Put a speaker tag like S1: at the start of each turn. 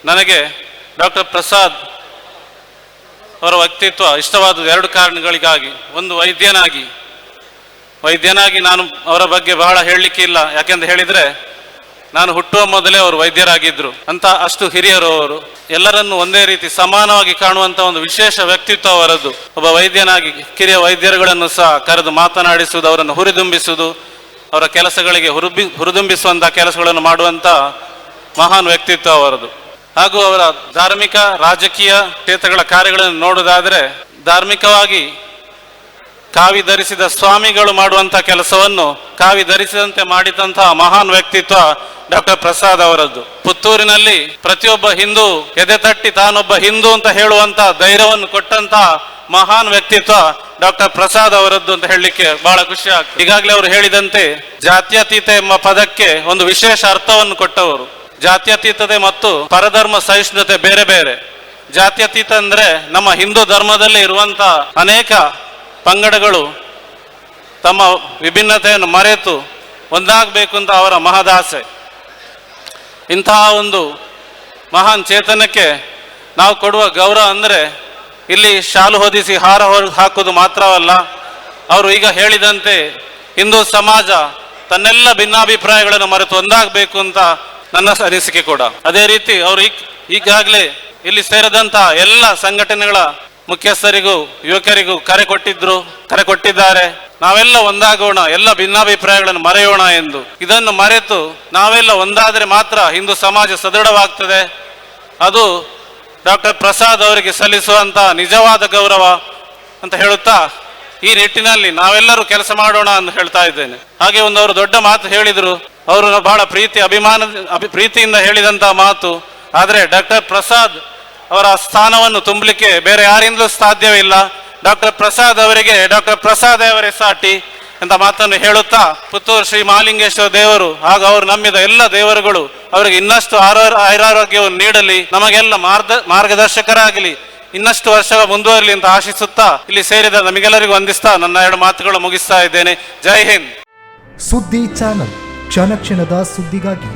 S1: ನನಗೆ ಡಾಕ್ಟರ್ ಪ್ರಸಾದ್ ಅವರ ವ್ಯಕ್ತಿತ್ವ ಇಷ್ಟವಾದ ಎರಡು ಕಾರಣಗಳಿಗಾಗಿ. ಒಂದು, ವೈದ್ಯನಾಗಿ ನಾನು ಅವರ ಬಗ್ಗೆ ಬಹಳ ಹೇಳಲಿಕ್ಕಿಲ್ಲ. ಯಾಕೆಂತ ಹೇಳಿದರೆ ನಾನು ಹುಟ್ಟುವ ಮೊದಲೇ ಅವರು ವೈದ್ಯರಾಗಿದ್ದರು ಅಂತ. ಅಷ್ಟು ಹಿರಿಯರು ಅವರು. ಎಲ್ಲರನ್ನು ಒಂದೇ ರೀತಿ ಸಮಾನವಾಗಿ ಕಾಣುವಂಥ ಒಂದು ವಿಶೇಷ ವ್ಯಕ್ತಿತ್ವ ಅವರದ್ದು. ಒಬ್ಬ ವೈದ್ಯನಾಗಿ ಕಿರಿಯ ವೈದ್ಯರುಗಳನ್ನು ಸಹ ಕರೆದು ಮಾತನಾಡಿಸುವುದು, ಅವರನ್ನು ಹುರಿದುಂಬಿಸುವುದು, ಅವರ ಕೆಲಸಗಳಿಗೆ ಹುರಿದುಂಬಿಸುವಂಥ ಕೆಲಸಗಳನ್ನು ಮಾಡುವಂಥ ಮಹಾನ್ ವ್ಯಕ್ತಿತ್ವ ಅವರದು. ಹಾಗೂ ಅವರ ಧಾರ್ಮಿಕ ರಾಜಕೀಯ ಕ್ಷೇತ್ರಗಳ ಕಾರ್ಯಗಳನ್ನು ನೋಡುವುದಾದರೆ, ಧಾರ್ಮಿಕವಾಗಿ ಕಾವಿ ಧರಿಸಿದ ಸ್ವಾಮಿಗಳು ಮಾಡುವಂಥ ಕೆಲಸವನ್ನು ಕಾವಿ ಧರಿಸಿದಂತೆ ಮಾಡಿದಂತಹ ಮಹಾನ್ ವ್ಯಕ್ತಿತ್ವ ಡಾಕ್ಟರ್ ಪ್ರಸಾದ್ ಅವರದ್ದು. ಪುತ್ತೂರಿನಲ್ಲಿ ಪ್ರತಿಯೊಬ್ಬ ಹಿಂದೂ ಎದೆ ತಟ್ಟಿ ತಾನೊಬ್ಬ ಹಿಂದೂ ಅಂತ ಹೇಳುವಂತ ಧೈರ್ಯವನ್ನು ಕೊಟ್ಟಂತ ಮಹಾನ್ ವ್ಯಕ್ತಿತ್ವ ಡಾಕ್ಟರ್ ಪ್ರಸಾದ್ ಅವರದ್ದು ಅಂತ ಹೇಳಲಿಕ್ಕೆ ಬಹಳ ಖುಷಿ ಆಗ್ತದೆ. ಈಗಾಗಲೇ ಅವರು ಹೇಳಿದಂತೆ ಜಾತ್ಯತೀತ ಎಂಬ ಪದಕ್ಕೆ ಒಂದು ವಿಶೇಷ ಅರ್ಥವನ್ನು ಕೊಟ್ಟವರು. ಜಾತ್ಯತೀತತೆ ಮತ್ತು ಪರಧರ್ಮ ಸಹಿಷ್ಣುತೆ ಬೇರೆ ಬೇರೆ. ಜಾತ್ಯತೀತ ಅಂದ್ರೆ ನಮ್ಮ ಹಿಂದೂ ಧರ್ಮದಲ್ಲಿ ಇರುವಂತ ಅನೇಕ ಪಂಗಡಗಳು ತಮ್ಮ ವಿಭಿನ್ನತೆಯನ್ನು ಮರೆತು ಒಂದಾಗಬೇಕು ಅಂತ ಅವರ ಮಹದಾಸೆ. ಇಂತಹ ಒಂದು ಮಹಾನ್ ಚೇತನಕ್ಕೆ ನಾವು ಕೊಡುವ ಗೌರವ ಅಂದರೆ ಇಲ್ಲಿ ಶಾಲು ಹೊದಿಸಿ ಹಾರ ಹಾಕುವುದು ಮಾತ್ರವಲ್ಲ, ಅವರು ಈಗ ಹೇಳಿದಂತೆ ಹಿಂದೂ ಸಮಾಜ ತನ್ನೆಲ್ಲ ಭಿನ್ನಾಭಿಪ್ರಾಯಗಳನ್ನು ಮರೆತು ಒಂದಾಗಬೇಕು ಅಂತ ನನ್ನ ಅನಿಸಿಕೆ ಕೂಡ. ಅದೇ ರೀತಿ ಅವರು ಈಗಾಗಲೇ ಇಲ್ಲಿ ಸೇರಿದಂಥ ಎಲ್ಲ ಸಂಘಟನೆಗಳ ಮುಖ್ಯಸ್ಥರಿಗೂ ಯುವಕರಿಗೂ ಕರೆ ಕೊಟ್ಟಿದ್ದಾರೆ. ನಾವೆಲ್ಲ ಒಂದಾಗೋಣ, ಎಲ್ಲ ಭಿನ್ನಾಭಿಪ್ರಾಯಗಳನ್ನು ಮರೆಯೋಣ ಎಂದು. ಇದನ್ನು ಮರೆತು ನಾವೆಲ್ಲ ಒಂದಾದರೆ ಮಾತ್ರ ಹಿಂದೂ ಸಮಾಜ ಸದೃಢವಾಗ್ತದೆ. ಅದು ಡಾಕ್ಟರ್ ಪ್ರಸಾದ್ ಅವರಿಗೆ ಸಲ್ಲಿಸುವಂತ ನಿಜವಾದ ಗೌರವ ಅಂತ ಹೇಳುತ್ತಾ ಈ ನಿಟ್ಟಿನಲ್ಲಿ ನಾವೆಲ್ಲರೂ ಕೆಲಸ ಮಾಡೋಣ ಅಂತ ಹೇಳ್ತಾ ಇದ್ದೇನೆ. ಹಾಗೆ ಅವರು ದೊಡ್ಡ ಮಾತು ಹೇಳಿದರು. ಅವರು ಬಹಳ ಪ್ರೀತಿಯಿಂದ ಹೇಳಿದಂತ ಮಾತು. ಆದರೆ ಡಾಕ್ಟರ್ ಪ್ರಸಾದ್ ಅವರ ಸ್ಥಾನವನ್ನು ತುಂಬಲಿಕ್ಕೆ ಬೇರೆ ಯಾರಿಂದಲೂ ಸಾಧ್ಯವಿಲ್ಲ. ಡಾಕ್ಟರ್ ಪ್ರಸಾದ್ ಅವರಿಗೆ ಡಾಕ್ಟರ್ ಪ್ರಸಾದ್ ಅವರೇ ಸಾಟಿ ಅಂತ ಮಾತನ್ನು ಹೇಳುತ್ತಾ, ಪುತ್ತೂರು ಶ್ರೀ ಮಹಾಲಿಂಗೇಶ್ವರ ದೇವರು ಹಾಗೂ ಅವರು ನಂಬಿದ ಎಲ್ಲ ದೇವರುಗಳು ಅವರಿಗೆ ಇನ್ನಷ್ಟು ಆರೋಗ್ಯವನ್ನು ನೀಡಲಿ, ನಮಗೆಲ್ಲ ಮಾರ್ಗದರ್ಶಕರಾಗಲಿ, ಇನ್ನಷ್ಟು ವರ್ಷ ಮುಂದುವರಲಿ ಅಂತ ಆಶಿಸುತ್ತಾ ಇಲ್ಲಿ ಸೇರಿದ ನಮಗೆಲ್ಲರಿಗೂ ವಂದಿಸ್ತಾ ನನ್ನ ಎರಡು ಮಾತುಗಳು ಮುಗಿಸ್ತಾ ಇದ್ದೇನೆ. ಜೈ ಹಿಂದ್.
S2: ಸುದ್ದಿ ಚಾನಲ್, ಕ್ಷಣ ಕ್ಷಣದ ಸುದ್ದಿಗಾಗಿ.